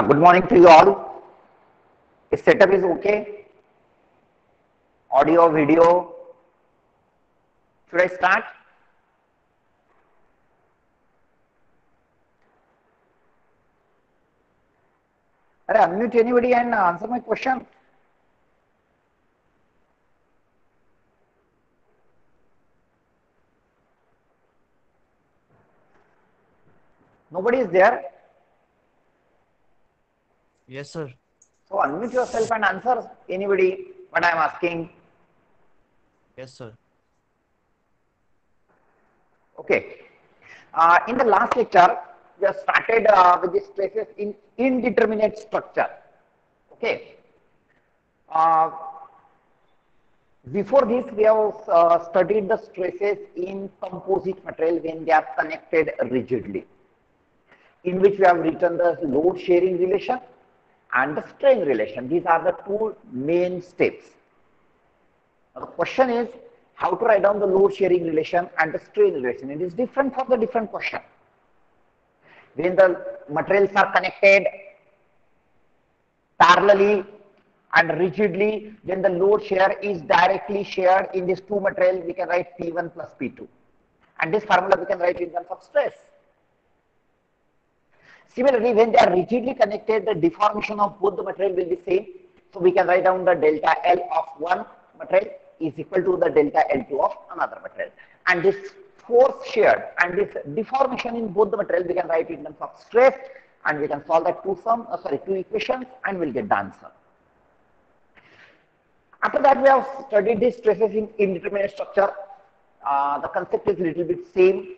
Good morning to you all. The setup is okay. Audio, video. Should I start? Unmute anybody and answer my question. Nobody is there. Yes, sir. So unmute yourself and answer anybody what I am asking. Yes, sir. Okay. In the last lecture, we have started with the stresses in indeterminate structure. Okay. Before this, we have studied the stresses in composite material when they are connected rigidly, in which we have written the load sharing relation and the strain relation. These are the two main steps. Now, the question is how to write down the load sharing relation and the strain relation. It is different from the different question. When the materials are connected parallelly and rigidly, then the load share is directly shared in these two materials. We can write P1 plus P2. And this formula we can write in terms of stress. Similarly, when they are rigidly connected, the deformation of both the material will be same. So we can write down the delta L of one material is equal to the delta L2 of another material. And this force shared and this deformation in both the material we can write in terms of stress, and we can solve that two equations and we'll get the answer. After that, we have studied these stresses in indeterminate structure. The concept is a little bit same.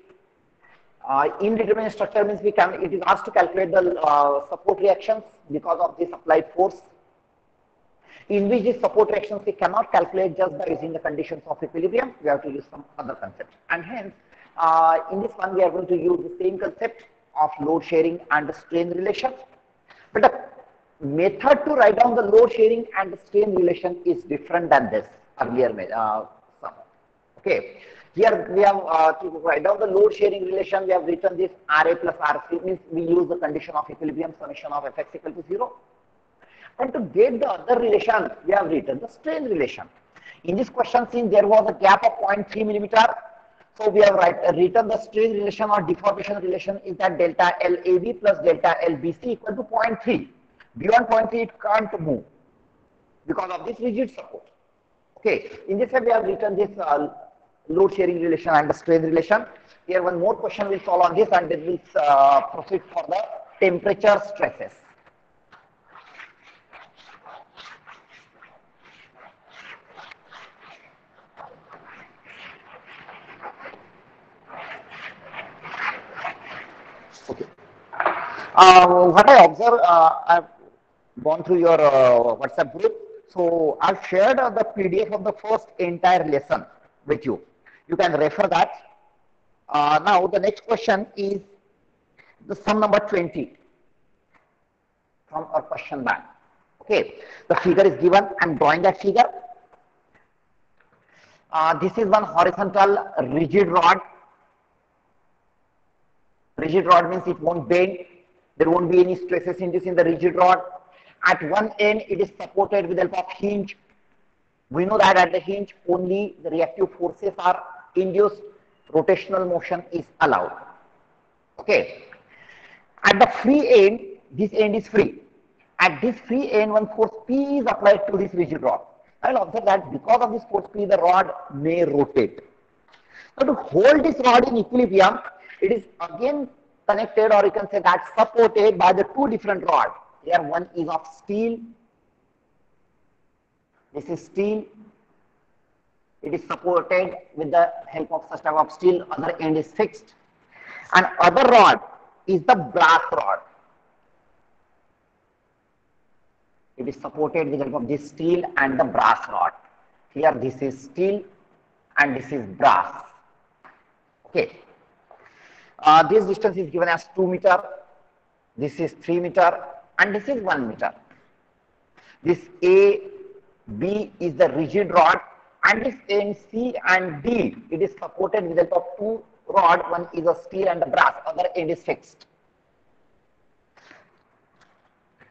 Indeterminate structure means it is asked to calculate the support reactions because of this applied force, in which these support reactions we cannot calculate just by using the conditions of equilibrium. We have to use some other concept, and hence in this one we are going to use the same concept of load sharing and the strain relation. But the method to write down the load sharing and the strain relation is different than this earlier sum. Okay. Here we have to write down the load sharing relation. We have written this RA plus RC, means we use the condition of equilibrium, summation of Fx equal to 0. And to get the other relation, we have written the strain relation. In this question, since there was a gap of 0.3 millimeter, so we have written the strain relation or deformation relation is that delta LAB plus delta LBC equal to 0.3. Beyond 0.3, it can't move because of this rigid support. Okay. In this way, we have written this load sharing relation and the strain relation. Here one more question will follow on this, and then we'll proceed for the temperature stresses. Okay. What I observe, I've gone through your WhatsApp group. So I've shared the PDF of the first entire lesson with you. You can refer that. Now the next question is the sum number 20 from our question bank. Okay, the figure is given. I'm drawing that figure. This is one horizontal rigid rod. Rigid rod means it won't bend. There won't be any stresses in the rigid rod. At one end, it is supported with the help of hinge. We know that at the hinge, only the reactive forces are induced. Rotational motion is allowed. Okay. At the free end, this end is free. At this free end, one force P is applied to this rigid rod. I will observe that because of this force P, the rod may rotate. Now, to hold this rod in equilibrium, it is again connected, or you can say that supported by the two different rods. Here one is of steel. This is steel. It is supported with the help of such type of steel. Other end is fixed. And other rod is the brass rod. It is supported with the help of this steel and the brass rod. Here this is steel and this is brass. Okay. This distance is given as 2 meter. This is 3 meter. And this is 1 meter. This A, B is the rigid rod, and this end C and D, it is supported with the help of two rods. One is a steel and a brass, other end is fixed.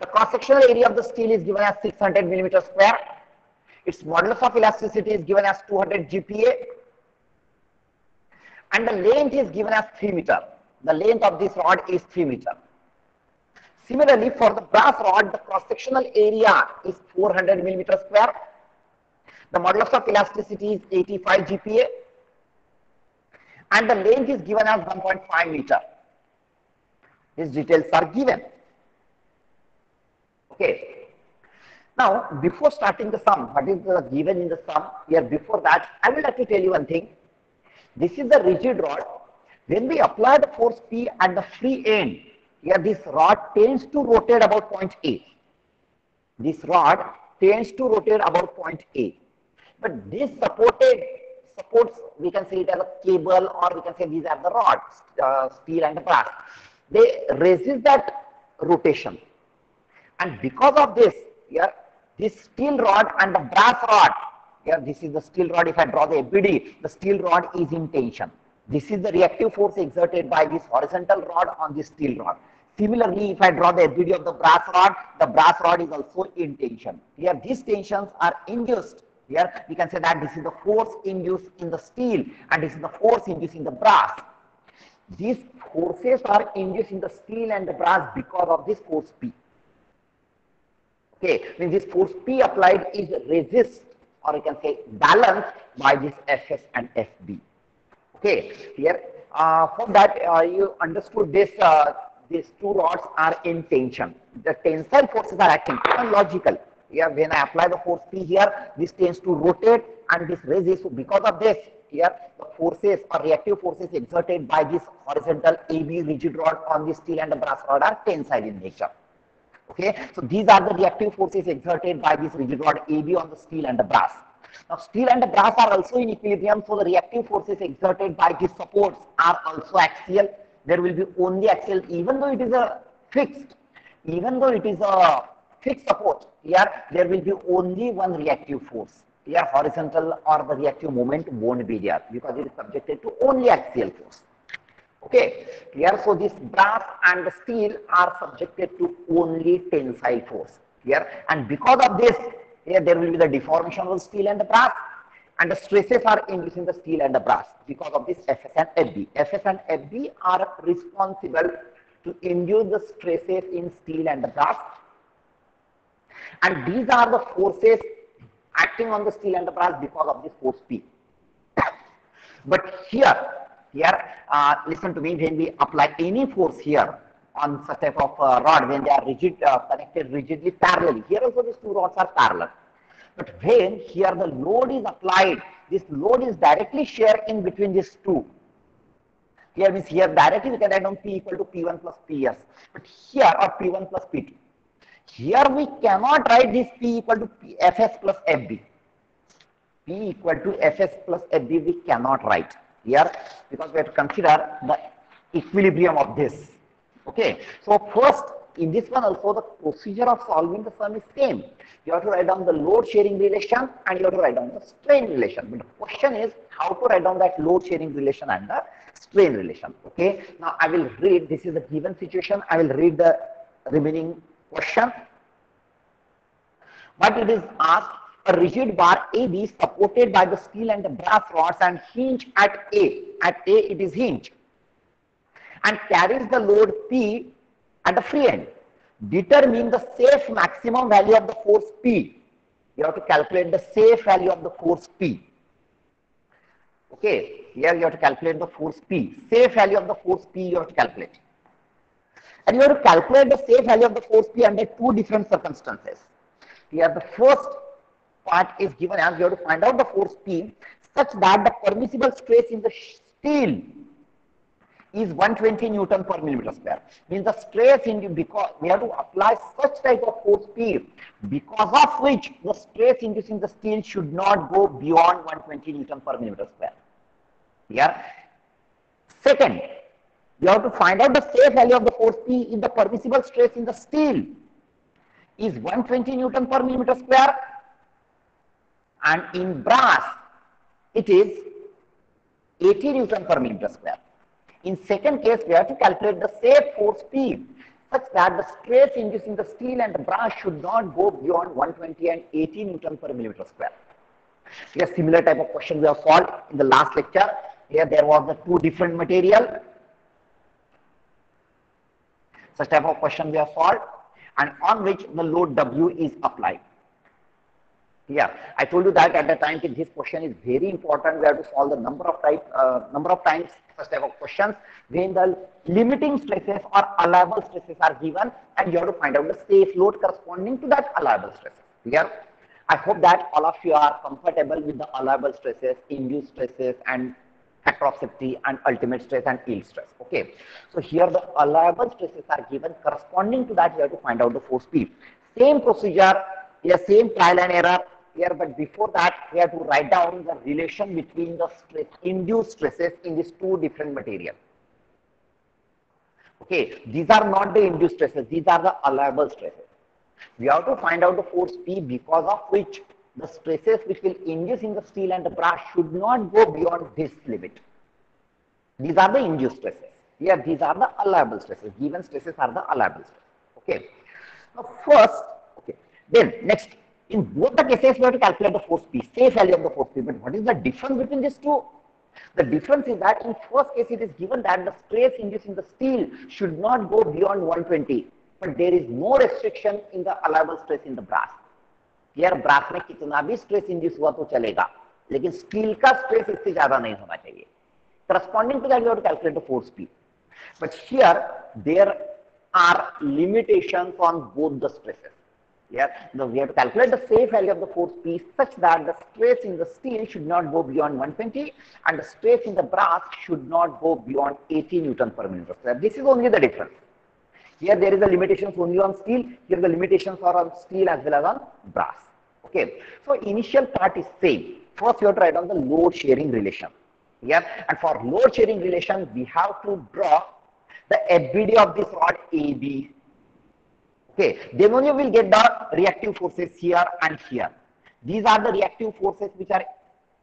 The cross-sectional area of the steel is given as 600 millimeter square. Its modulus of elasticity is given as 200 GPa. And the length is given as 3 meter. The length of this rod is 3 meter. Similarly, for the brass rod, the cross-sectional area is 400 millimeter square. The modulus of elasticity is 85 GPa. And the length is given as 1.5 meter. These details are given. Okay. Now, before starting the sum, what is given in the sum? Here, before that, I would like to tell you one thing. This is the rigid rod. When we apply the force P at the free end, here this rod tends to rotate about point A. This rod tends to rotate about point A. But this supports, we can say it as a cable, or we can say these are the rods, steel and brass. They resist that rotation. And because of this, here, this steel rod and the brass rod, here this is the steel rod. If I draw the FBD, the steel rod is in tension. This is the reactive force exerted by this horizontal rod on this steel rod. Similarly, if I draw the FBD of the brass rod is also in tension. Here these tensions are induced. Here we can say that this is the force induced in the steel and this is the force induced in the brass. These forces are induced in the steel and the brass because of this force P. Okay, when this force P applied is resist, or you can say balanced by this Fs and Fb. Okay, here from that you understood this. These two rods are in tension. The tensile forces are acting. Logical. Here, when I apply the force P here, this tends to rotate and this resists. So because of this, here the forces or reactive forces exerted by this horizontal AB rigid rod on the steel and the brass rod are tensile in nature. Okay, so these are the reactive forces exerted by this rigid rod AB on the steel and the brass. Now, steel and the brass are also in equilibrium, so the reactive forces exerted by these supports are also axial. There will be only axial, even though it is a fixed support. Here, there will be only one reactive force. Here, horizontal or the reactive moment won't be there because it is subjected to only axial force. Okay, here, so this brass and the steel are subjected to only tensile force here, and because of this, here there will be the deformation of the steel and the brass, and the stresses are induced in the steel and the brass because of this Fs and Fb. Fs and Fb are responsible to induce the stresses in steel and the brass, and these are the forces acting on the steel and the brass because of this force P. But here, listen to me, when we apply any force here on such type of rod, when they are rigid, connected rigidly parallelly, here also these two rods are parallel. But when here the load is applied, this load is directly shared in between these two. Here means here directly we can write down P equal to P1 plus PS. But here, or P1 plus P2. Here we cannot write this P equal to Fs plus Fb. P equal to Fs plus Fb we cannot write here because we have to consider the equilibrium of this. Okay, so first in this one also the procedure of solving the sum is same. You have to write down the load sharing relation and you have to write down the strain relation. But the question is how to write down that load sharing relation and the strain relation. Okay, now I will read, this is a given situation, I will read the remaining question. But it is asked, a rigid bar AB supported by the steel and the brass rods and hinge at A. At A it is hinge and carries the load P at the free end. Determine the safe maximum value of the force P. You have to calculate the safe value of the force P. Okay, here you have to calculate the force P. Safe value of the force P you have to calculate. And you have to calculate the safe value of the force P under two different circumstances. Here the first part is given as you have to find out the force P such that the permissible stress in the steel is 120 Newton per millimeter square. Means the stress in because we have to apply such type of force P because of which the stress induced in the steel should not go beyond 120 Newton per millimeter square. Here, second, you have to find out the safe value of the force P if the permissible stress in the steel is 120 Newton per millimeter square and in brass it is 80 Newton per millimeter square. In second case, we have to calculate the safe force P such that the stress induced in the steel and the brass should not go beyond 120 and 80 Newton per millimeter square. Here similar type of question we have solved in the last lecture. Here there was the two different material. Such type of question we have solved, and on which the load W is applied. Yeah, I told you that at the time this question is very important. We have to solve the number of times such type of questions when the limiting stresses or allowable stresses are given, and you have to find out the safe load corresponding to that allowable stresses. Clear? I hope that all of you are comfortable with the allowable stresses, induced stresses, and across safety and ultimate stress and yield stress. Okay, so here the allowable stresses are given. Corresponding to that, you have to find out the force P. Same procedure, yeah, same trial and error here, but before that, we have to write down the relation between the induced stresses in these two different materials. Okay, these are not the induced stresses; these are the allowable stresses. We have to find out the force P, because of which the stresses which will induce in the steel and the brass should not go beyond this limit. These are the induced stresses. Here, these are the allowable stresses. Given stresses are the allowable stresses. Okay. Now, first, okay. Then next, in both the cases, we have to calculate the force P, safe value of the force P. But what is the difference between these two? The difference is that in first case, it is given that the stress induced in the steel should not go beyond 120, but there is no restriction in the allowable stress in the brass. यार brass में कितना भी stress induce हुआ तो चलेगा, लेकिन steel का stress इससे ज्यादा नहीं होना चाहिए. Corresponding to that, you have to calculate the force P. But here there are limitations on both the stresses. Yeah, we have to calculate the safe value of the force P such that the stress in the steel should not go beyond 120 and the stress in the brass should not go beyond 80 Newton per millimeter square. This is only the difference. Here there is a limitations only on steel. Here the limitations are on steel as well as on brass. Okay. So initial part is same. First you have to write down the load sharing relation. Yeah. And for load sharing relation, we have to draw the FBD of this rod AB. Okay. Then only we will get the reactive forces here and here. These are the reactive forces which are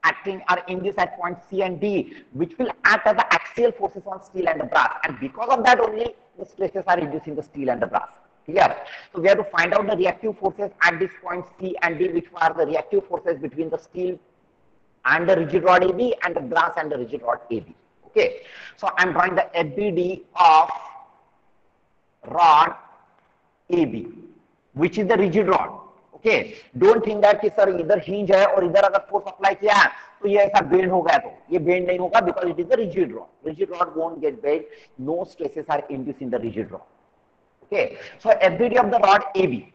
acting or induced at point C and D, which will act as the axial forces on steel and the brass. And because of that only, the stresses are induced in the steel and the brass. Clear? So we have to find out the reactive forces at this point C and D, which are the reactive forces between the steel and the rigid rod AB and the brass and the rigid rod AB. Okay. So I'm drawing the FBD of rod AB, which is the rigid rod. Okay. Don't think that कि sir इधर hinge है और इधर अगर force apply किया है तो ये ऐसा bend हो गया, तो ये bend नहीं होगा because it is a rigid rod. Rigid rod won't get bent. No stresses are induced in the rigid rod. Okay. So FBD of the rod AB.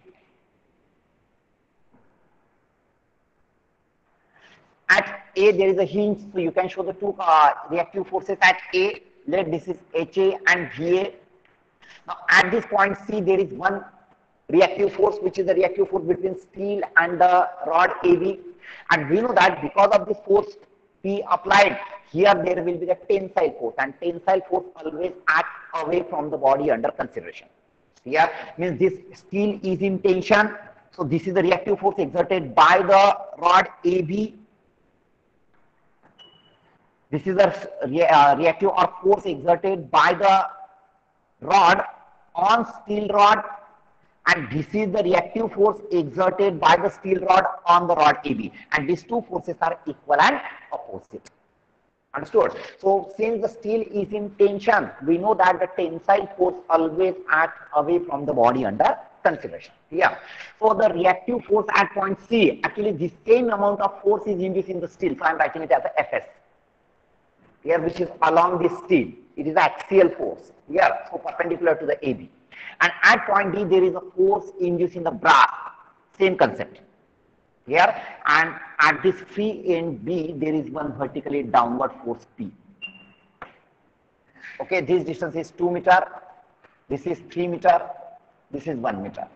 At A there is a hinge, so you can show the two reactive forces at A. Let this is HA and VA. Now at this point C there is one reactive force, which is the reactive force between steel and the rod AB, and we know that because of this force P applied here, there will be the tensile force, and tensile force always acts away from the body under consideration. Here means this steel is in tension, so this is the reactive force exerted by the rod AB. This is the reactive or force exerted by the rod on steel rod, and this is the reactive force exerted by the steel rod on the rod AB, and these two forces are equal and opposite. Understood? So since the steel is in tension, we know that the tensile force always acts away from the body under consideration. Yeah. So the reactive force at point C, actually the same amount of force is induced in the steel, so I am writing it as a Fs here, which is along this steel. It is axial force here, so perpendicular to the AB. And at point D, there is a force induced in the brass. Same concept here. And at this free end B, there is one vertically downward force P. Okay, this distance is 2 meters. This is 3 meters. This is 1 meter.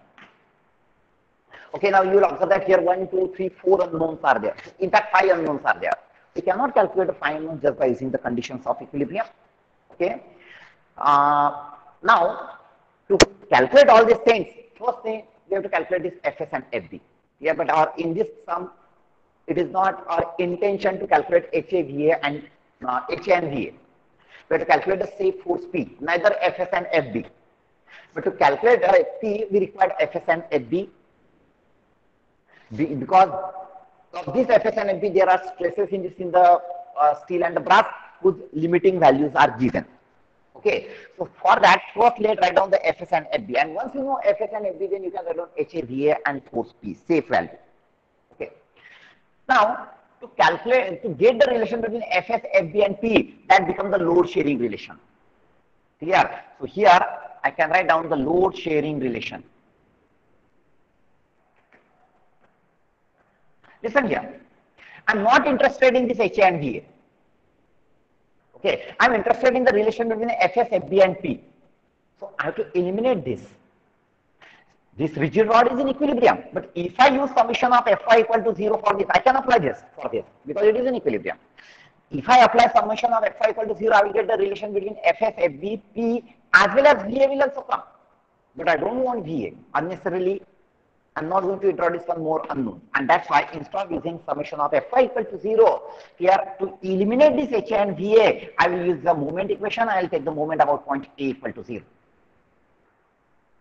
Okay, now you will observe that here 1, 2, 3, 4 unknowns are there. In fact, 5 unknowns are there. We cannot calculate the 5 unknowns just by using the conditions of equilibrium. Okay. Now, to calculate all these things, first thing we have to calculate this Fs and Fb. Yeah, but in this sum, it is not our intention to calculate HA, VA and HA and VA. We have to calculate the safe force P, neither Fs and Fb. But to calculate P, we required Fs and Fb. Because of this Fs and Fb, there are stresses in the steel and the brass whose limiting values are given. Okay, so for that, first let's write down the Fs and Fb. And once you know Fs and Fb, then you can write down HA, VA, and force P, safe value. Okay. Now, to calculate, to get the relation between Fs, Fb, and P, that becomes the load sharing relation. Clear? So here I can write down the load sharing relation. Listen here. I'm not interested in this HA and VA. Okay, I'm interested in the relation between Fs, Fb, and P. So I have to eliminate this. This rigid rod is in equilibrium, but if I use summation of Fy equal to 0 for this, I can apply this for this because it is in equilibrium. If I apply summation of Fy equal to 0, I will get the relation between Fs, Fb, P as well as VA will also come. But I don't want VA unnecessarily. I'm not going to introduce one more unknown, and that's why instead of using summation of Fy equal to 0, here to eliminate this HA and VA, I will use the moment equation. I will take the moment about point A equal to 0.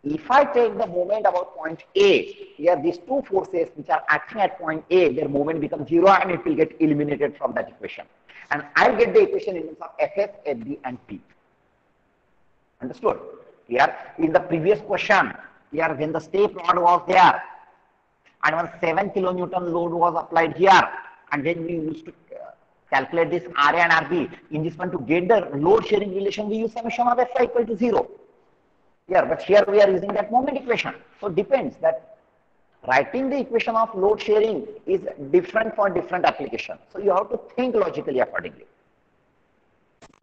If I take the moment about point A, here these two forces which are acting at point A, their moment becomes 0 and it will get eliminated from that equation. And I'll get the equation in terms of Fs, Fb, and P. Understood? Here in the previous question, here when the step rod was there and when 7 kilonewton load was applied here, and then we used to calculate this Ra and Rb. In this one, to get the load sharing relation, we use summation of Fy equal to 0. Here, but here we are using that moment equation. So it depends that writing the equation of load sharing is different for different applications. So you have to think logically accordingly.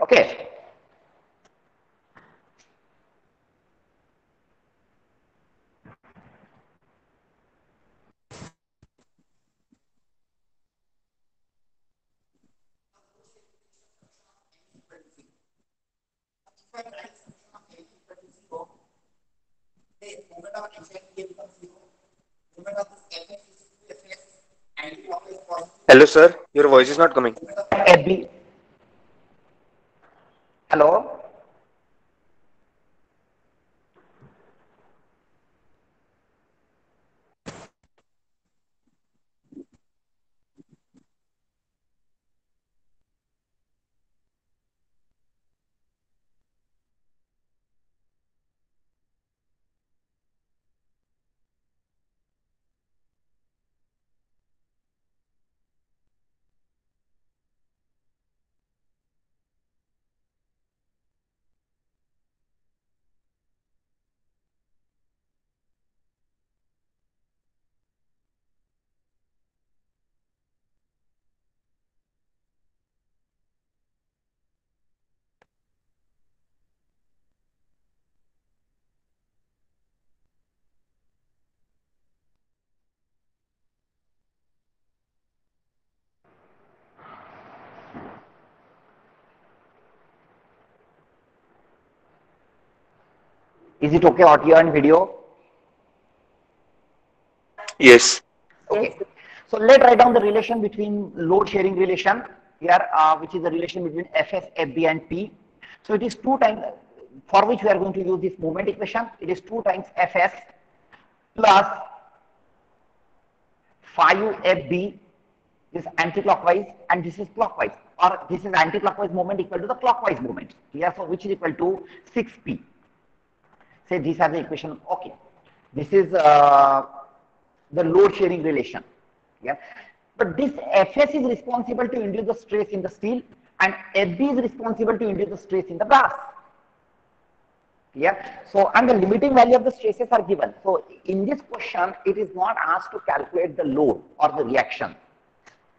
Okay. Hello, sir. Your voice is not coming. FB. Hello. Is it okay, audio and video? Yes. Okay. So let's write down the relation between load sharing relation here, which is the relation between Fs, Fb, and P. So it is 2 times, for which we are going to use this moment equation. It is 2 times Fs plus 5Fb. This anti-clockwise and this is clockwise, or this is anti-clockwise moment equal to the clockwise moment. Here, so which is equal to 6P. Say these are the equation. Okay. This is the load sharing relation. Yeah. But this Fs is responsible to induce the stress in the steel and Fb is responsible to induce the stress in the brass. Yeah. So, and the limiting value of the stresses are given. So, in this question, it is not asked to calculate the load or the reaction.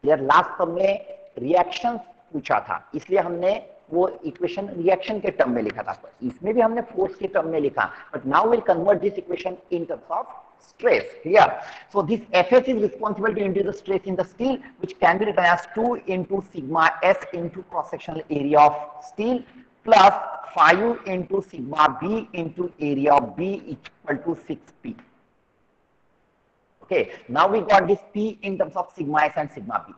यार last term में reaction पूछा था, इसलिए हमने वो equation reaction के term में लिखा था. इसमें भी हमने फोर्स के टर्म में लिखा, but now will convert this equation in terms of stress here. So this Fs is responsible to induce the stress in the steel, which can be written as 2 into sigma S into cross-sectional area of steel plus 5 into sigma B into area of B equal to 6P. Okay, now we got this P in terms of sigma S and sigma B,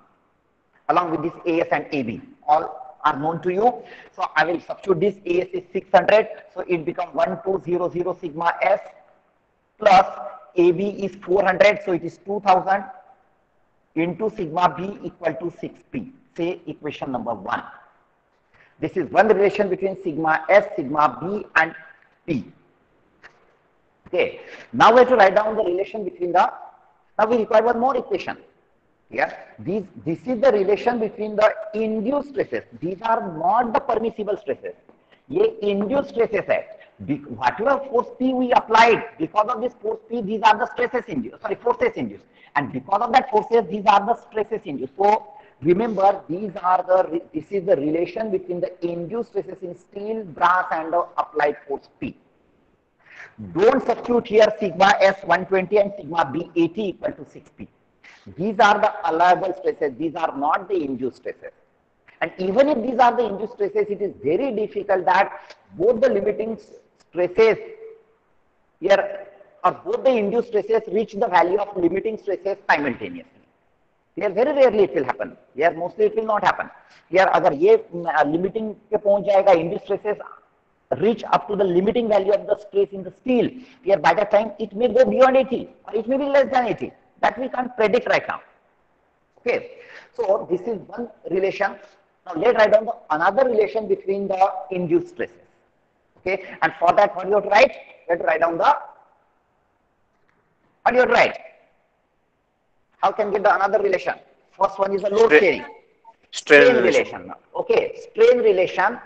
along with this AS and AB, all are known to you. So I will substitute this. AS is 600, so it becomes 1200 sigma S plus AB is 400, so it is 2000 into sigma B equal to 6P. Say equation number 1. This is one relation between sigma S, sigma B and P. Okay. Now we have to write down the relation between the, now we require one more equation. Yeah. This is the relation between the induced stresses. These are not the permissible stresses. ये induced stresses है. Whatever force P we applied, because of this force P, these are the stresses induced, sorry, forces induced. And because of that forces, these are the stresses induced. So remember, this is the relation between the induced stresses in steel, brass and the applied force P. Don't substitute here sigma S 120 and sigma B 80 equal to 6P. These are the allowable stresses. These are not the induced stresses. And even if these are the induced stresses, it is very difficult that both the limiting stresses here or both the induced stresses reach the value of limiting stresses simultaneously. Here very rarely it will happen. Here mostly it will not happen. Here अगर ये limiting पे पहुंच जाएगा, induced stresses reach up to the limiting value of the stress in the steel. Here by that time it may go beyond 80 or it may be less than 80. That we can't predict right now. Okay. So this is one relation. Now let's write down another relation between the induced stresses. Okay. And for that, what you have to write? You have to write down the, what do you have to write? How can get the another relation? First one is the load sharing. Strain relation. Okay. Strain relation.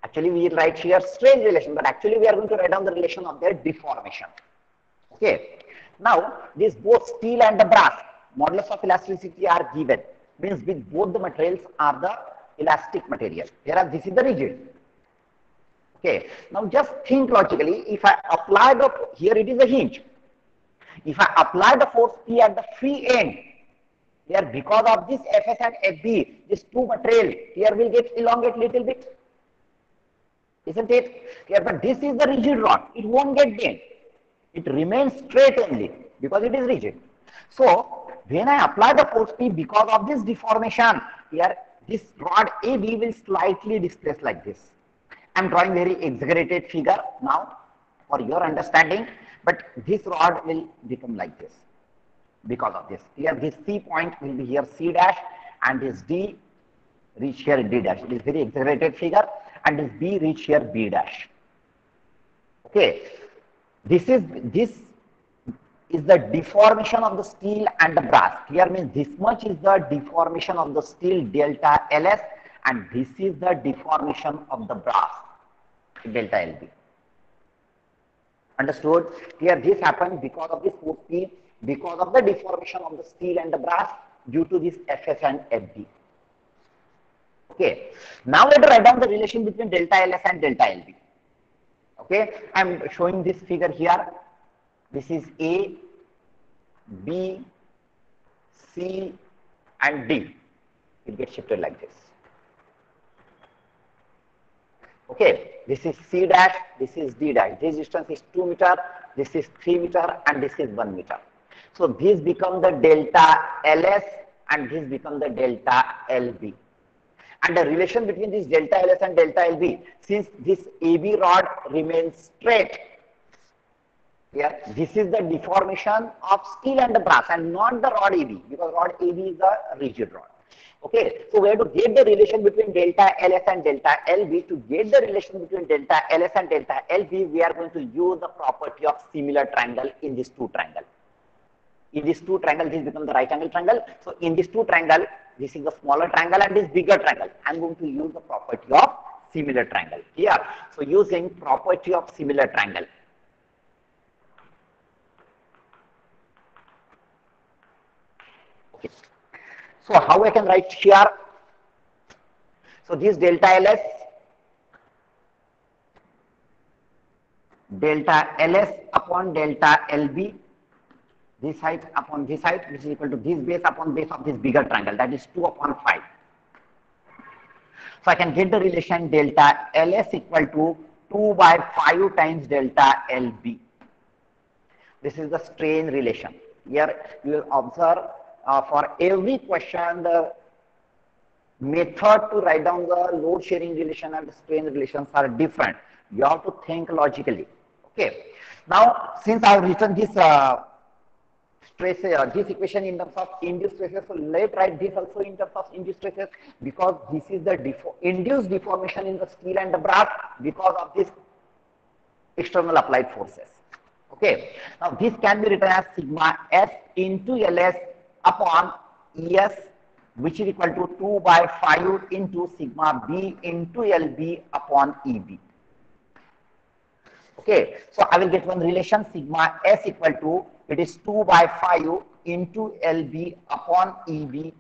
Actually, we write here strain relation, but actually we are going to write down the relation of their deformation. Okay. Now, this both steel and the brass, modulus of elasticity are given. Means with both the materials are the elastic material. Whereas this is the rigid. Okay. Now, just think logically. If I apply the, here it is a hinge. If I apply the force P at the free end, here because of this Fs and Fb, these two material here will get elongate little bit. Isn't it? Here, but this is the rigid rod. It won't get bent. It remains straight only because it is rigid. So, when I apply the force P because of this deformation, here this rod AB will slightly displace like this. I am drawing very exaggerated figure now for your understanding, but this rod will become like this because of this. Here this C point will be here C dash and this D reach here D dash. It is very exaggerated figure and this B reach here B dash. Okay. This is the deformation of the steel and the brass. Here means this much is the deformation of the steel delta LS and this is the deformation of the brass delta LB. Understood? Here this happens because of this force P, because of the deformation of the steel and the brass due to this Fs and Fb. Okay. Now let us write down the relation between delta LS and delta LB. Okay, I am showing this figure here. This is A, B, C, and D. It gets shifted like this. Okay, this is C dash, this is D dash. This distance is 2 meter, this is 3 meter, and this is 1 meter. So this becomes the delta LS, and this becomes the delta LB. And the relation between this delta LS and delta LB, since this AB rod remains straight, here, this is the deformation of steel and the brass and not the rod AB, because rod AB is a rigid rod. Okay, so we have to get the relation between delta LS and delta LB. To get the relation between delta LS and delta LB, we are going to use the property of similar triangle in these two triangles. In these two triangles, this becomes the right angle triangle. So in these two triangles, this is the smaller triangle and this bigger triangle. I'm going to use the property of similar triangle here. So using property of similar triangle. Okay. So how I can write here? So this delta LS, delta LS upon delta LB, this height upon this height, which is equal to this base upon base of this bigger triangle, that is 2 upon 5. So I can get the relation delta LS equal to 2 by 5 times delta LB. This is the strain relation. Here you will observe for every question the method to write down the load sharing relation and strain relations are different. You have to think logically. Okay. Now, since I have written this this equation in terms of induced stresses, so let's write this also in terms of induced stresses, because this is the induced deformation in the steel and the brass because of this external applied forces. Okay. Now this can be written as sigma S into Ls upon Es, which is equal to 2 by 5 into sigma B into Lb upon Eb. Okay. So I will get one relation, sigma S equal to, it is 2 by 5 into Lb upon Eb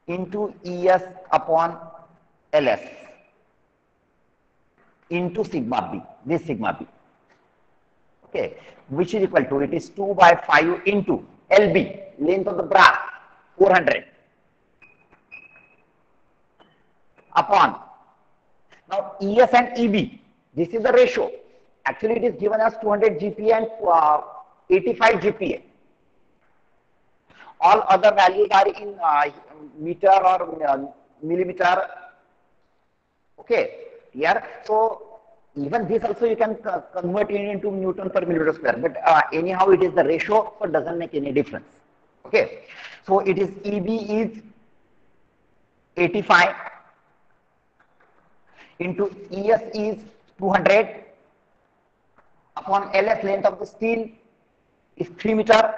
into Es upon Ls into sigma B, this sigma B. Okay, which is equal to, it is 2 by 5 into LB, length of the brass, 400, upon, now ES and EB, this is the ratio. Actually, it is given as 200 GPa and 85 GPa. All other values are in meter or millimeter. Okay, here, so even this also you can convert it into Newton per millimeter square, but anyhow it is the ratio, so it doesn't make any difference. Okay, so it is EB is 85 into ES is 200 upon LS, length of the steel is 3 meter.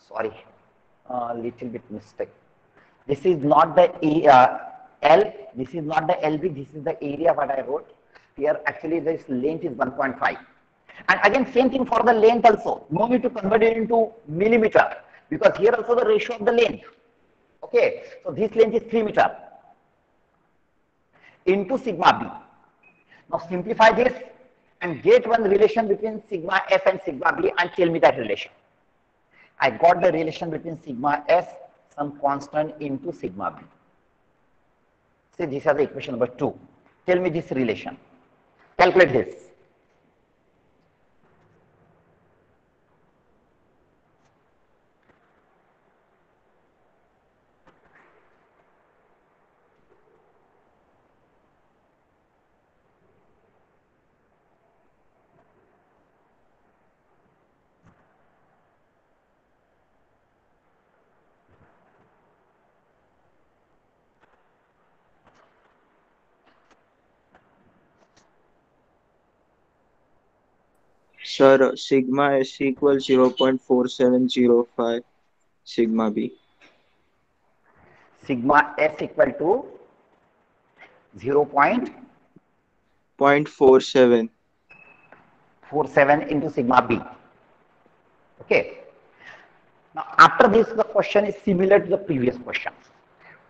Sorry, little bit mistake. This is not the L, this is not the LB, this is the area what I wrote. Here actually this length is 1.5. And again same thing for the length also. No need to convert it into millimeter, because here also the ratio of the length. Okay, so this length is 3 meter into sigma B. Now simplify this and get one relation between sigma F and sigma B and tell me that relation. I got the relation between sigma S, some constant, into sigma B. Say this is the equation number 2. Tell me this relation. Calculate this. Sir, sigma S equals 0.4705 sigma B. Sigma S equal to 0.47. 0.47 into sigma B. Okay. Now after this, the question is similar to the previous question.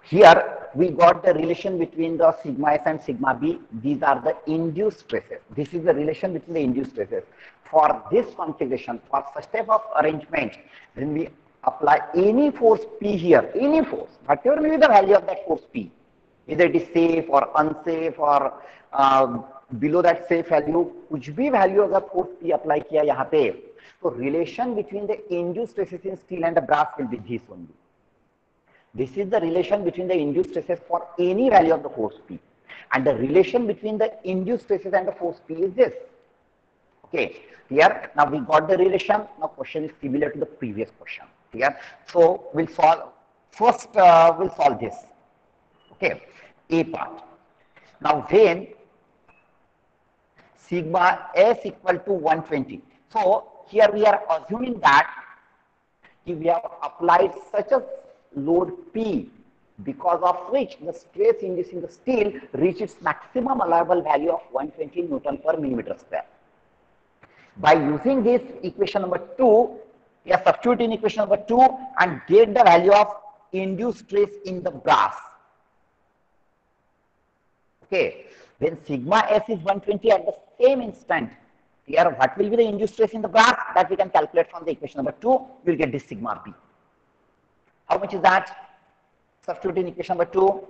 Here we got the relation between the sigma S and sigma B. These are the induced stresses. This is the relation between the induced stresses. For this configuration, for such type of arrangement, when we apply any force P here, any force, whatever may be the value of that force P, either it is safe or unsafe or below that safe value, कुछ भी value अगर force P apply किया यहाँ पे, so relation between the induced stresses in steel and the brass will be this only. This is the relation between the induced stresses for any value of the force P. And the relation between the induced stresses and the force P is this. Okay, here now we got the relation. Now question is similar to the previous question. Here, so we'll solve, first we'll solve this. Okay, A part. Now when sigma S equal to 120. So here we are assuming that if we have applied such a load P, because of which the stress induced in the steel reaches its maximum allowable value of 120 Newton per millimeter square. By using this equation number 2, we are substituting equation number 2 and get the value of induced stress in the brass. Okay, when sigma S is 120 at the same instant, here what will be the induced stress in the brass, that we can calculate from the equation number 2, we will get this sigma B. How much is that? Substitute in equation number 2.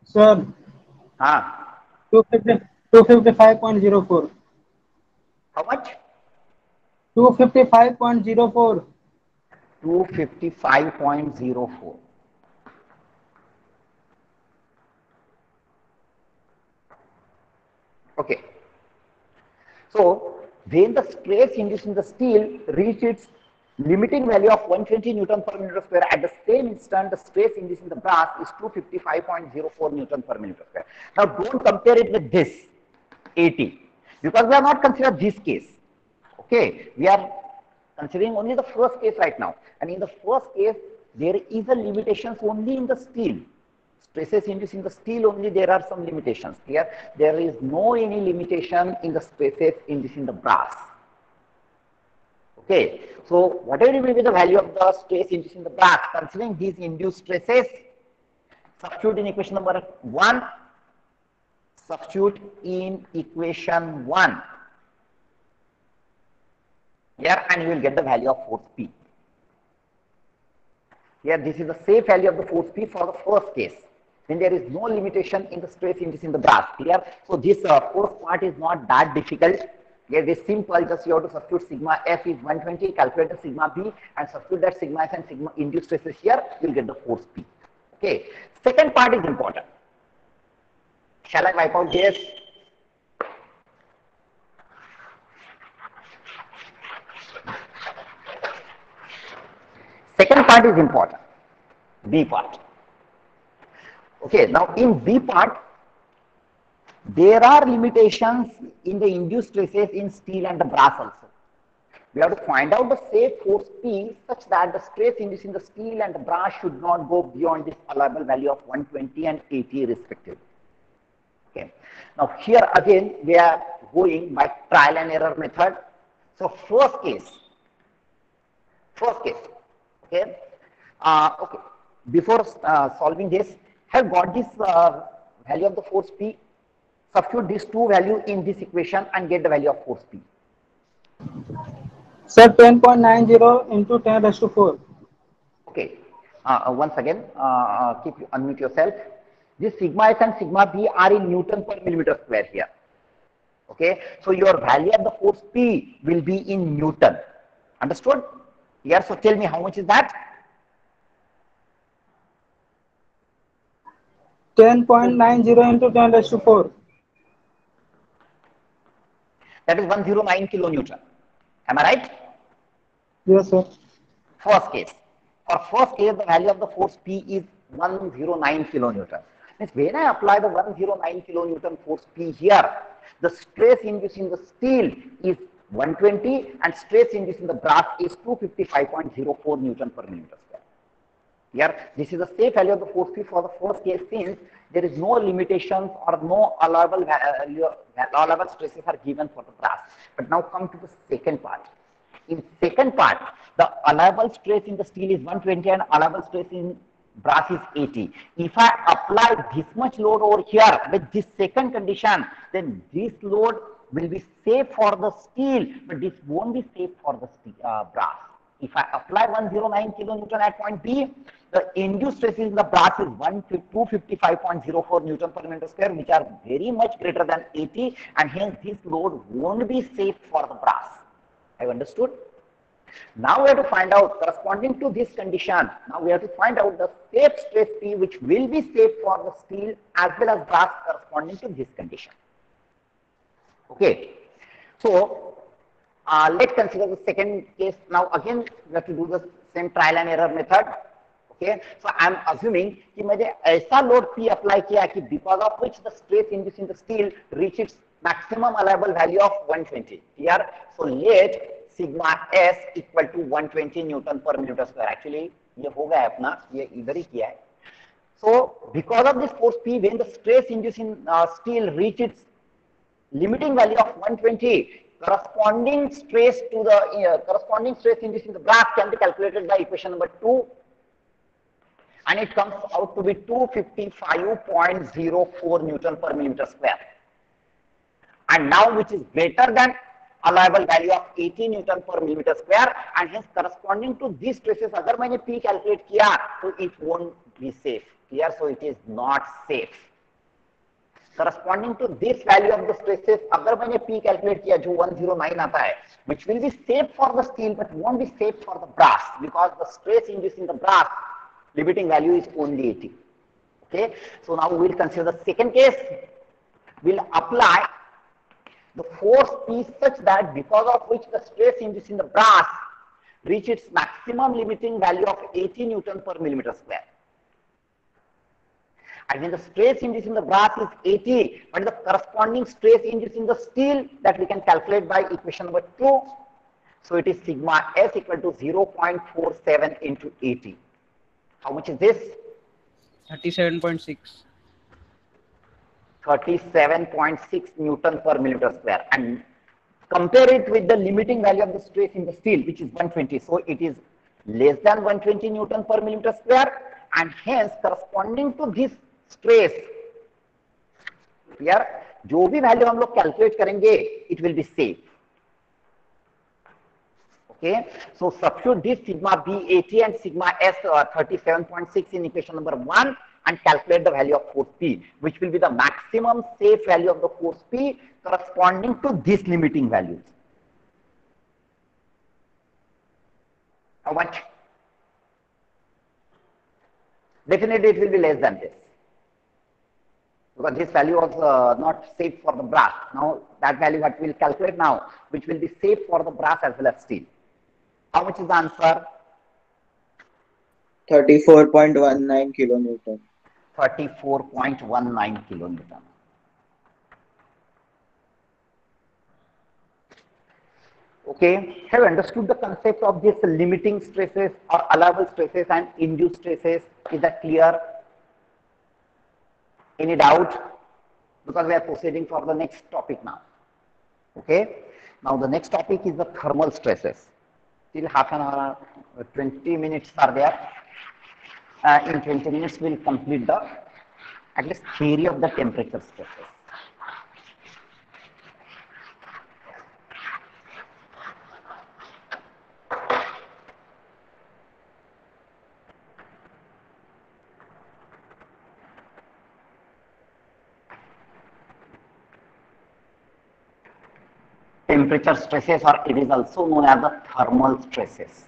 Sir, 255.04. How much? 255.04. 255.04. Okay. So when the stress induced in the steel reached its limiting value of 120 Newton per millimeter square, at the same instant the stress induced in the brass is 255.04 Newton per millimeter square. Now don't compare it with this 80 because we are not considered this case. Okay, we are considering only the first case right now, and in the first case there is a limitations only in the steel. Stresses induced in the steel only, there are some limitations. Here there is no any limitation in the stresses induced in the brass. Okay, so whatever will be the value of the stress induced in the brass, considering these induced stresses, substitute in equation number 1, substitute in equation 1 here, and you will get the value of force P. Here this is the safe value of the force P for the first case. Then there is no limitation in the stress induced in the brass. Clear? So this first part is not that difficult. Here it is simple. Just you have to substitute sigma F is 120, calculate the sigma B, and substitute that sigma F and sigma induced stresses here. You will get the force P. Okay. Second part is important. Shall I wipe out this? Second part is important. B part. Okay, now in B part, there are limitations in the induced stresses in steel and the brass also. We have to find out the safe force P such that the stress induced in the steel and the brass should not go beyond this allowable value of 120 and 80 respectively. Okay. Now here again we are going by trial and error method. So first case. Okay. Okay. Before solving this, have got this value of the force P. Substitute these two values in this equation and get the value of force P. Sir, 10.90 into 10 raised to 4. Okay. Once again, unmute yourself. This sigma S and sigma B are in Newton per millimeter square here. Okay. So your value of the force P will be in Newton. Understood? Here. So tell me how much is that? 10.90 into 10 raised to 4. That is 109 kilonewton. Am I right? Yes, sir. First case. For first case, the value of the force P is 109 kilonewton. Means when I apply the 109 kilonewton force P here, the stress induced in the steel is 120 and stress induced in the brass is 255.04 Newton per millimeter square. Here, this is the safe value of the force P for the first case since there is no limitations or no allowable stresses are given for the brass. But now come to the second part. In second part, the allowable stress in the steel is 120 and allowable stress in brass is 80. If I apply this much load over here with this second condition, then this load will be safe for the steel, but this won't be safe for the brass. If I apply 109 kilonewton at point B, the induced stresses in the brass is 255.04 Newton per millimeter square, which are very much greater than 80, and hence this load won't be safe for the brass. Have understood? Now we have to find out corresponding to this condition. Now we have to find out the safe stress P which will be safe for the steel as well as brass corresponding to this condition. Okay. So let's consider the second case. Now again we have to do the same trial and error method. Okay. So I am assuming कि मैंने ऐसा load P apply किया कि because of which the stress induced in the steel reach its maximum allowable value of 120. Here, so let sigma S equal to 120 Newton per millimeter square. Actually, ये हो गया है अपना, ये इधर ही किया है. So because of this force P, when the stress induced in steel reach its limiting value of 120, corresponding stress to the corresponding stress induced in the brass can be calculated by equation number 2, and it comes out to be 255.04 Newton per millimeter square. And now which is greater than allowable value of 80 Newton per millimeter square, and hence corresponding to these stresses अगर मैंने P calculate किया तो it won't be safe. Here, so it is not safe. corresponding to this value of the stresses, अगर मैंने P calculate किया जो 109 आता है, which will be safe for the steel but won't be safe for the brass because the stress induced in the brass limiting value is only 80. Okay, so now we will consider the second case. We'll apply the force P such that because of which the stress induced in the brass reach its maximum limiting value of 80 Newton per millimeter square. And when the stress induced in the brass is 80, but the corresponding stress induced in the steel that we can calculate by equation number 2. So it is sigma S equal to 0.47 into 80. How much is this? 37.6. 37.6 Newton per millimeter square. And compare it with the limiting value of the stress in the steel, which is 120. So it is less than 120 Newton per millimeter square, and hence corresponding to this stress here, जो भी value हम लोग calculate करेंगे, it will be safe. Okay, so substitute this sigma B 80 and sigma S 37.6 in equation number 1 and calculate the value of force P, which will be the maximum safe value of the force P corresponding to these limiting values. How much? Definitely it will be less than this, because this value was not safe for the brass. Now that value that we will calculate now, which will be safe for the brass as well as steel. How much is the answer? 34.19 kilonewton. 34.19 kilonewton. Okay, have you understood the concept of this limiting stresses or allowable stresses and induced stresses? Is that clear? Any doubt? Because we are proceeding for the next topic now. Okay, now the next topic is the thermal stresses. Till half an hour, 20 minutes are there. In 20 minutes, we'll complete the at least theory of the temperature stresses. Temperature stresses, or it is also known as the thermal stresses.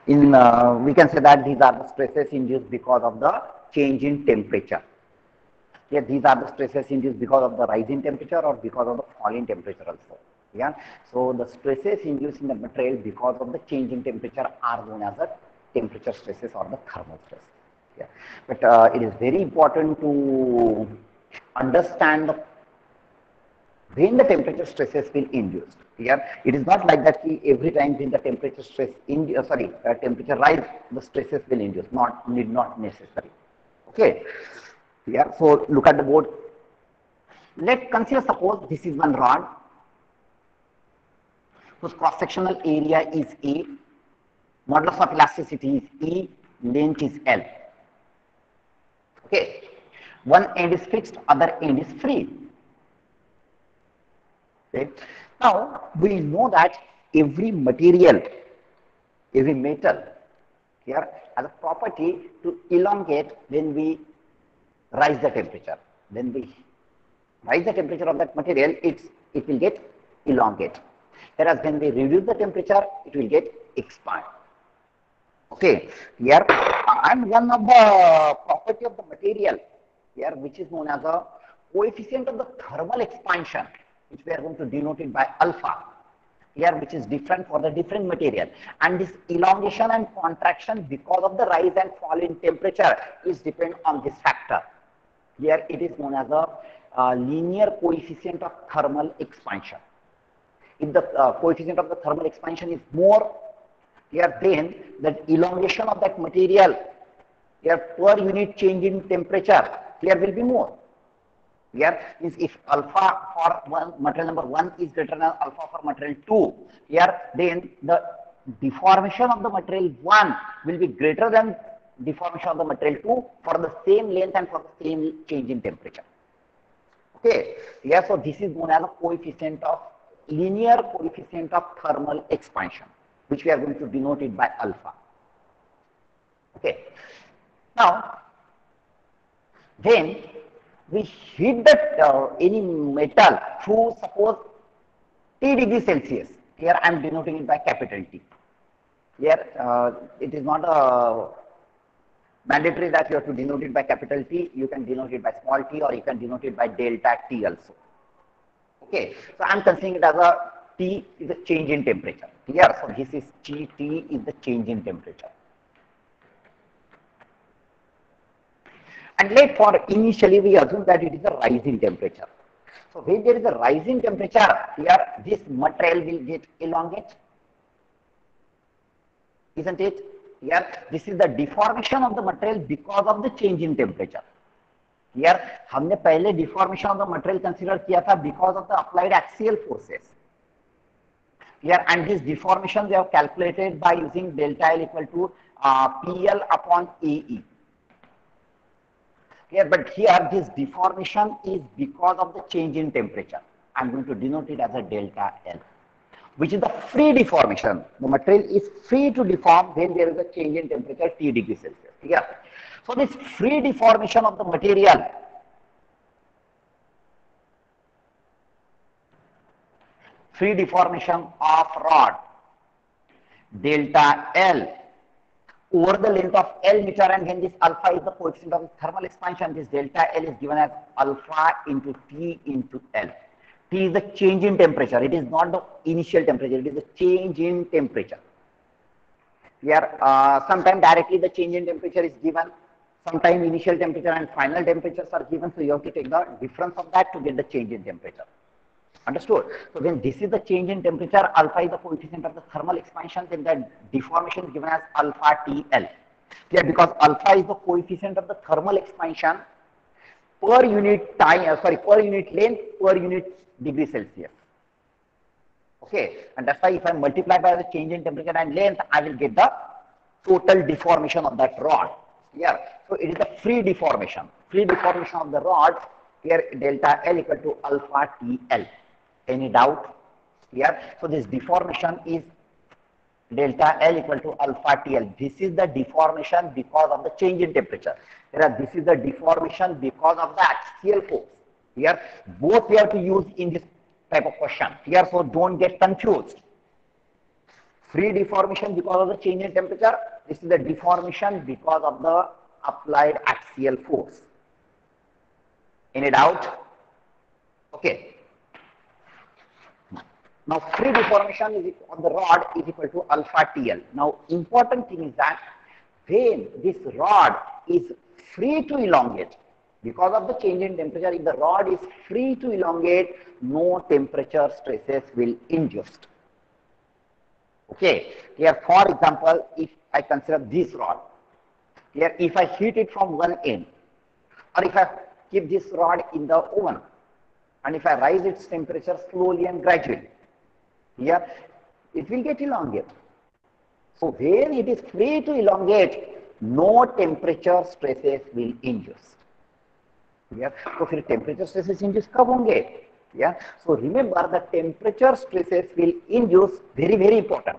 We can say that these are the stresses induced because of the change in temperature. Yeah, these are the stresses induced because of the rise in temperature or because of the fall in temperature also. Yeah, so the stresses induced in the material because of the change in temperature are known as the temperature stresses or the thermal stresses. Yeah, but it is very important to understand when the temperature stresses will induced. Here, it is not like that every time when the temperature stress temperature rise, the stresses will induce. Need not necessary. Okay. Yeah. So look at the board. Let's consider, suppose this is one rod whose cross-sectional area is A, modulus of elasticity is E, length is L. Okay. One end is fixed, other end is free. Okay. Now we know that every material, every metal here has a property to elongate when we rise the temperature. When we rise the temperature of that material, it will get elongate. Whereas when we reduce the temperature, it will get expand. Okay, here and one of the property of the material here, which is known as a coefficient of the thermal expansion, which we are going to denote it by alpha here, which is different for the different material, and this elongation and contraction because of the rise and fall in temperature is depend on this factor. Here it is known as a linear coefficient of thermal expansion. If the coefficient of the thermal expansion is more here, then the elongation of that material here per unit change in temperature here will be more. Here is if alpha for material number 1 is greater than alpha for material 2, here then the deformation of the material 1 will be greater than deformation of the material 2 for the same length and for the same change in temperature. Okay, yeah, so this is known as a coefficient of linear coefficient of thermal expansion, which we are going to denote it by alpha. Okay. Now, when we heat any metal through suppose T degrees Celsius, here I am denoting it by capital T. Here it is not mandatory that you have to denote it by capital T. You can denote it by small t, or you can denote it by delta T also. Okay, so I am considering it as a T is a change in temperature. Here, so this is T is the change in temperature. And let for initially we assume that it is a rise in temperature. So when there is a rise in temperature, here this material will get elongate, isn't it? Here this is the deformation of the material because of the change in temperature. Here हमने पहले deformation of the material consider किया था because of the applied axial forces. Here and this deformation we have calculated by using delta L equal to PL upon AE. Here, but here this deformation is because of the change in temperature. I am going to denote it as a delta L, which is the free deformation. The material is free to deform when there is a change in temperature T degrees Celsius. Here, so this free deformation of the material rod delta L over the length of L meter, and when this alpha is the coefficient of thermal expansion, this delta L is given as alpha into T into L. T is the change in temperature. It is not the initial temperature. It is the change in temperature. Here, sometimes directly the change in temperature is given. Sometimes initial temperature and final temperatures are given. So you have to take the difference of that to get the change in temperature. Understood? So when this is the change in temperature, alpha is the coefficient of the thermal expansion, then the deformation is given as alpha TL. Here, because alpha is the coefficient of the thermal expansion per unit time, per unit length, per unit degree Celsius. Okay, and that's why if I multiply by the change in temperature and length, I will get the total deformation of that rod. Here, so it is the free deformation. Free deformation of the rod. Here, delta L equal to alpha TL. Any doubt here? So this deformation is delta L equal to alpha TL. This is the deformation because of the change in temperature. Whereas this is the deformation because of the axial force. Here, both we have to use in this type of question. Here, so don't get confused. Free deformation because of the change in temperature. This is the deformation because of the applied axial force. Any doubt? Okay. Now, free deformation is on the rod is equal to alpha TL. Now, important thing is that when this rod is free to elongate, because of the change in temperature, if the rod is free to elongate, no temperature stresses will induced. Okay. Here, for example, if I consider this rod, here if I heat it from one end, or if I keep this rod in the oven, and if I raise its temperature slowly and gradually, here it will get elongate. So when it is free to elongate, no temperature stresses will induce. Yeah. So फिर temperature stresses induce कब होंगे? Yeah. So remember the temperature stresses will induce, very important.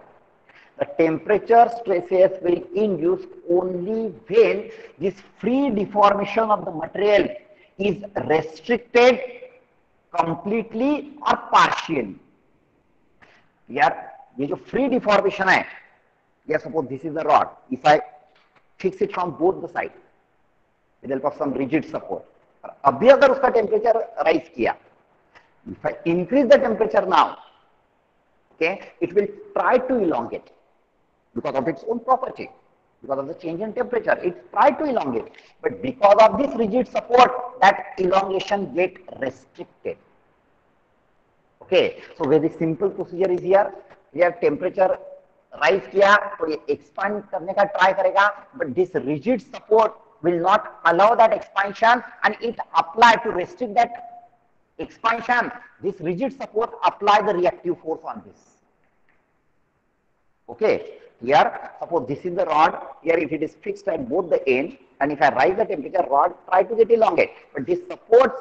The temperature stresses will induce only when this free deformation of the material is restricted completely or partially. यार ये जो free deformation है, yeah, suppose this is the rod. If I fix it from both the sides with the help of some rigid support, अभी अगर उसका temperature rise किया, if I increase the temperature now, okay, it will try to elongate because of its own property, because of the change in temperature. It try to elongate, but because of this rigid support, that elongation get restricted. Okay, so very simple procedure is here. We have temperature rise किया तो ये expand करने का try करेगा, but this rigid support will not allow that expansion, and it apply to restrict that expansion. This rigid support apply the reactive force on this. Okay, here suppose this is the rod. Here if it is fixed at both the ends, and if I rise the temperature, rod try to get elongate, but this supports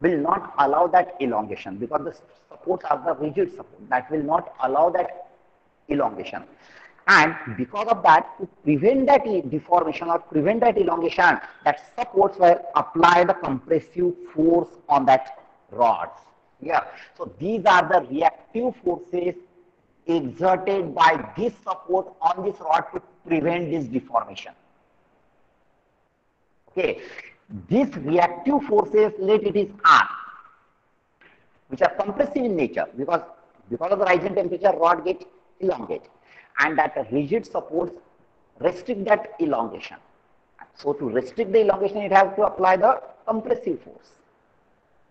will not allow that elongation because the supports are the rigid support that will not allow that elongation. And because of that, to prevent that deformation or prevent that elongation, that supports were apply the compressive force on that rods. Yeah. So these are the reactive forces exerted by this support on this rod to prevent this deformation. Okay. These reactive forces, let it is R, which are compressive in nature, because of the rise in temperature, rod gets elongate, and that rigid supports restrict that elongation. So to restrict the elongation, it has to apply the compressive force.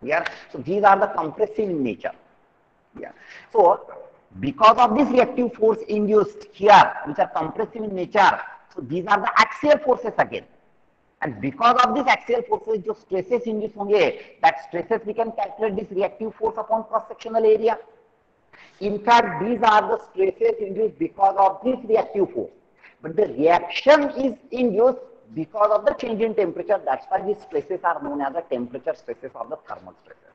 Yeah. So these are the compressive in nature. Yeah. So because of this reactive force induced here, which are compressive in nature, so these are the axial forces again. And because of this axial forces, जो stresses induce होंगे, that stresses we can calculate this reactive force upon cross-sectional area. In fact, these are the stresses induced because of this reactive force. But the reaction is induced because of the change in temperature. That's why these stresses are known as the temperature stresses or the thermal stresses.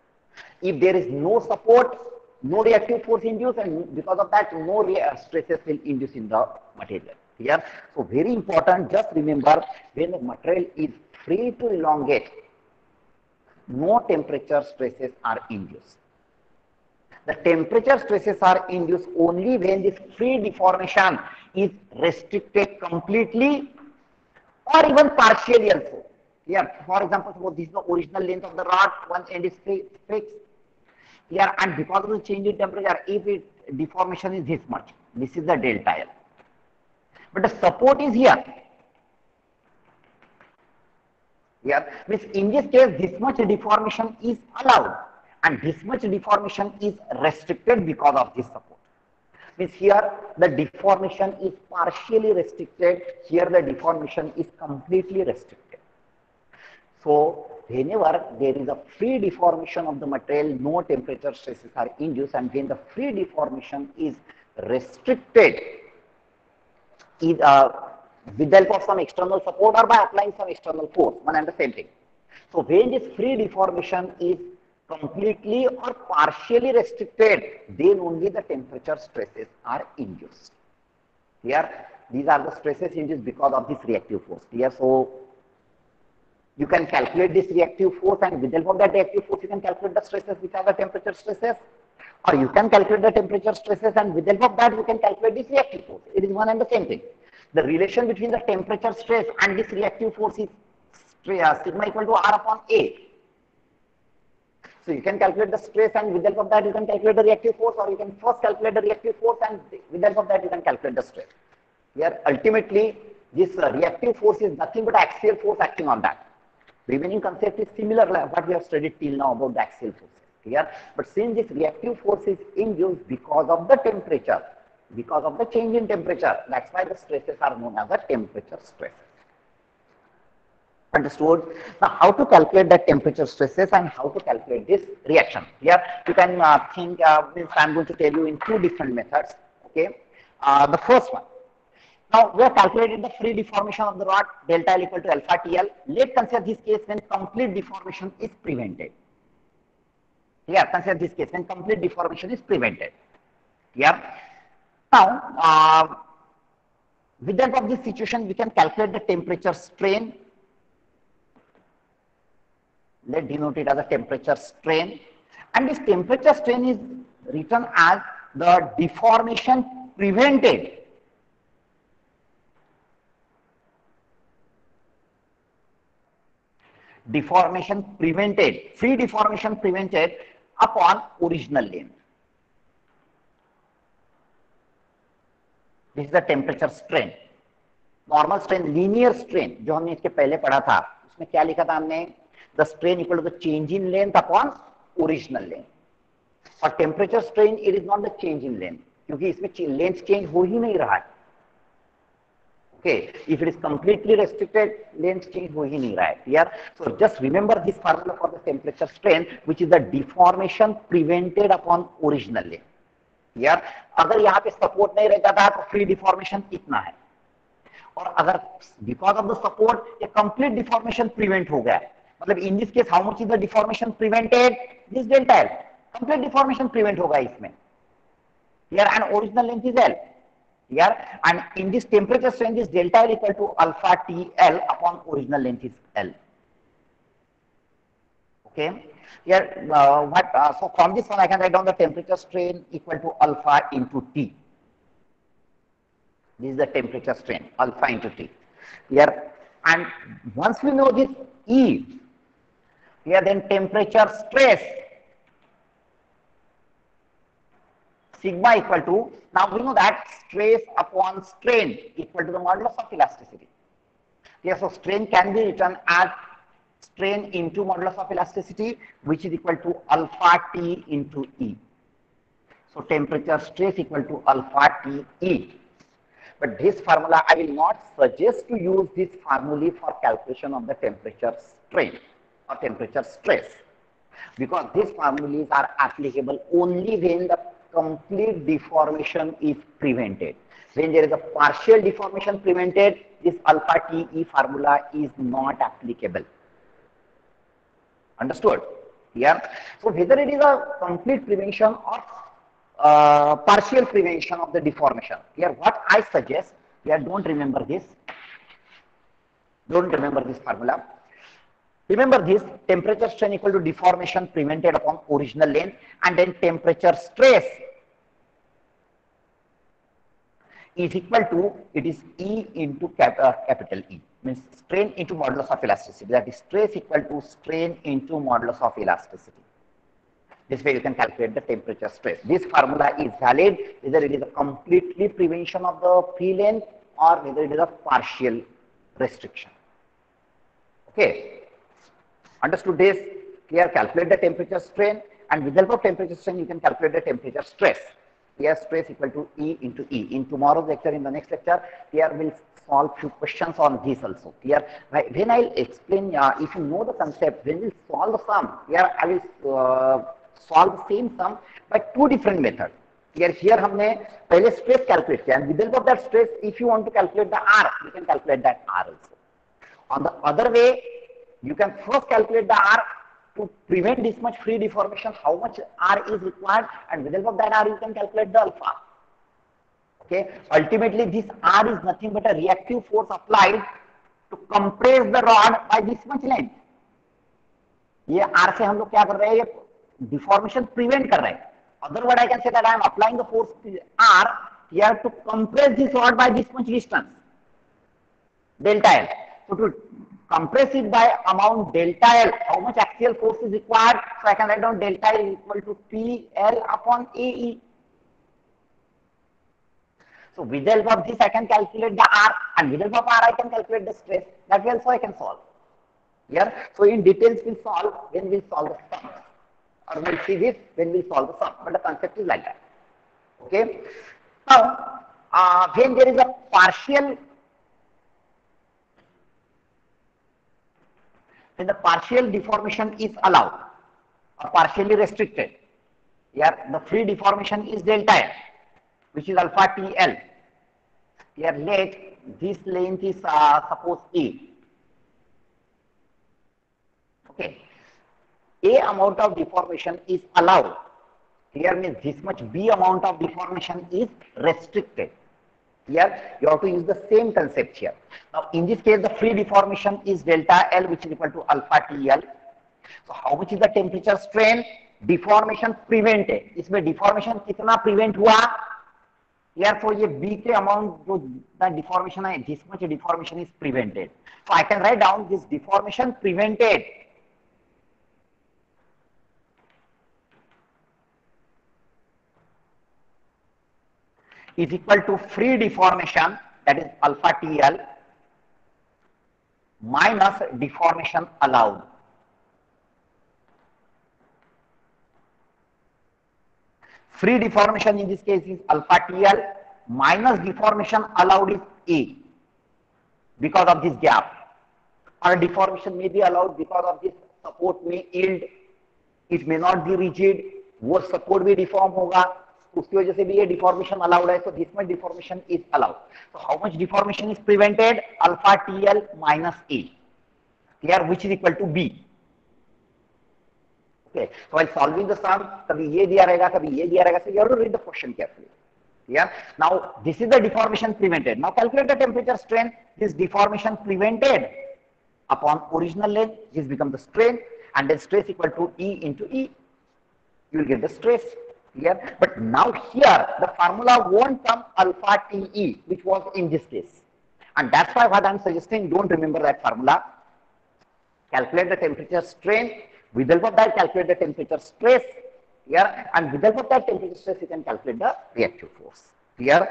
If there is no support, no reactive force induced, and because of that, no stresses will induce in the material. Here, so very important, just remember, when the material is free to elongate, no temperature stresses are induced. The temperature stresses are induced only when this free deformation is restricted completely or even partially also. Here, for example, suppose this is the original length of the rod, one end is fixed. Here, and because of the change in temperature, if it deformation is this much, this is the delta L. But the support is here. Here, means in this case, this much deformation is allowed, and this much deformation is restricted because of this support. Means here the deformation is partially restricted, here the deformation is completely restricted. So whenever there is a free deformation of the material, no temperature stresses are induced, and when the free deformation is restricted, either with the help of some external support or by applying some external force, one and the same thing. So when this free deformation is completely or partially restricted, then only the temperature stresses are induced. Here, these are the stresses induced because of this reactive force. Here, so you can calculate this reactive force, and with the help of that reactive force, you can calculate the stresses which are the temperature stresses, or you can calculate the temperature stresses, and with the help of that, you can calculate this reactive force. It is one and the same thing. The relation between the temperature stress and this reactive force is sigma equal to R upon A. So you can calculate the stress, and with the help of that you can calculate the reactive force, or you can first calculate the reactive force, and with the help of that you can calculate the stress. Here ultimately this reactive force is nothing but axial force acting on that. The remaining concept is similar like what we have studied till now about the axial forces. Here, but since this reactive force is induced because of the temperature, because of the change in temperature, that's why the stresses are known as the temperature stresses. Understood? Now, how to calculate the temperature stresses and how to calculate this reaction? Here, you can think, means I'm going to tell you in two different methods. Okay, the first one. Now, we have calculated the free deformation of the rod, delta L equal to alpha TL. Let's consider this case when complete deformation is prevented. Here, consider this case when complete deformation is prevented. Yeah. Now, with the help of this situation, we can calculate the temperature strain. Let's denote it as a temperature strain. And this temperature strain is written as the deformation prevented. Deformation prevented, free deformation prevented upon original length. This is the temperature strain. Normal strain, linear strain, जो हमने इसके पहले पढ़ा था, उसमें क्या लिखा था हमने? The strain equal to the change in length upon original length. और temperature strain, it is not the change in length, क्योंकि इसमें length change हो ही नहीं रहा है. Okay, if it is completely restricted, length change हो ही नहीं रहा है. Here, so just remember this formula for the temperature strain, which is the deformation prevented upon original length. Here, अगर यहाँ पे support नहीं रह जाता तो free deformation इतना है. और अगर because of the support, a complete deformation prevent हो गया है. मतलब in this case, how much is the deformation prevented? This delta L. Complete deformation prevent होगा इसमें. Here, and original length is L. Here, and in this temperature strain, this delta L equal to alpha TL upon original length is L. Okay. Here, so from this one I can write down the temperature strain equal to alpha into T. This is the temperature strain, alpha into T. Here, and once we know this E, here then temperature stress sigma equal to, now we know that stress upon strain equal to the modulus of elasticity. Here, so strain can be written as strain into modulus of elasticity, which is equal to alpha T into E. So temperature stress equal to alpha T E. But this formula, I will not suggest to use this formula for calculation of the temperature strain or temperature stress, because these formulas are applicable only when the complete deformation is prevented. When there is a partial deformation prevented, this alpha TE formula is not applicable. Understood? Yeah. So whether it is a complete prevention or partial prevention of the deformation. Here, what I suggest, here don't remember this. Don't remember this formula. Remember this, temperature strain equal to deformation prevented upon original length, and then temperature stress is equal to, it is E into capital E, means strain into modulus of elasticity. That is stress equal to strain into modulus of elasticity. This way you can calculate the temperature stress. This formula is valid whether it is a completely prevention of the free length or whether it is a partial restriction. Okay. Understood this? Here, calculate the temperature strain, and with the help of temperature strain you can calculate the temperature stress. Here stress equal to E into E. In tomorrow's lecture, in the next lecture, here we'll solve few questions on this also. Here, when I'll explain, if you know the concept, when we'll solve the sum, here I will solve the same sum by two different methods. Here हमने पहले stress calculate किया, and with the help of that stress, if you want to calculate the R, you can calculate that R also. On the other way, you can first calculate the R to prevent this much free deformation, how much R is required, and with the help of that R you can calculate the alpha. Okay. Ultimately, this R is nothing but a reactive force applied to compress the rod by this much length. ये R से हम लोग क्या कर रहे हैं? ये deformation prevent कर रहे हैं. Otherwise, I can say that I am applying the force R here to compress this rod by this much distance, delta L. So to compress it by amount delta L, how much axial force is required? So I can write down delta L is equal to PL upon AE. So with the help of this I can calculate the R, and with the help of R I can calculate the stress. That way also I can solve. Here, so in details we'll solve when we'll solve the sum, or we'll see this when we'll solve the sum. But the concept is like that. Okay. Now, when there is a partial, when the partial deformation is allowed or partially restricted, here the free deformation is delta L, which is alpha TL. Here let this length is suppose A. Okay. A amount of deformation is allowed. Here means this much B amount of deformation is restricted. Here you have to use the same concept here. Now in this case the free deformation is delta L, which is equal to alpha TL. So how much is the temperature strain? Deformation prevented. इसमें deformation कितना prevent हुआ? Here for ये B के amount जो the deformation है, this much deformation is prevented. So I can write down this deformation prevented is equal to free deformation, that is alpha TL, minus deformation allowed. Free deformation in this case is alpha TL, minus deformation allowed is A, because of this gap. Or deformation may be allowed because of this support may yield, it may not be rigid, वो support भी deform होगा, उसकी वजह से भी ये deformation allowed है. So this much deformation is allowed. So how much deformation is prevented? Alpha TL minus A, here which is equal to B. Okay. So while solving the sum, कभी ये दिया रहेगा, कभी ये दिया रहेगा. So you have to read the question carefully. Here, now this is the deformation prevented. Now calculate the temperature strain. This deformation prevented upon original length, this becomes the strain, and then stress equal to E into E. You will get the stress here. But now here the formula won't come alpha TE, which was in this case. And that's why what I'm suggesting, don't remember that formula. Calculate the temperature strain. With the help of that, calculate the temperature stress. Here, and with the help of that temperature stress, you can calculate the reactive force. Here,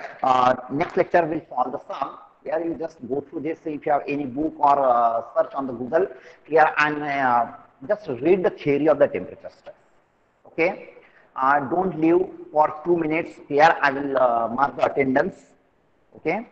next lecture will solve the sum. Here, you just go through this. If you have any book or search on the Google, here, and just read the theory of the temperature stress. Okay, don't leave for 2 minutes. Here, I will mark the attendance. Okay.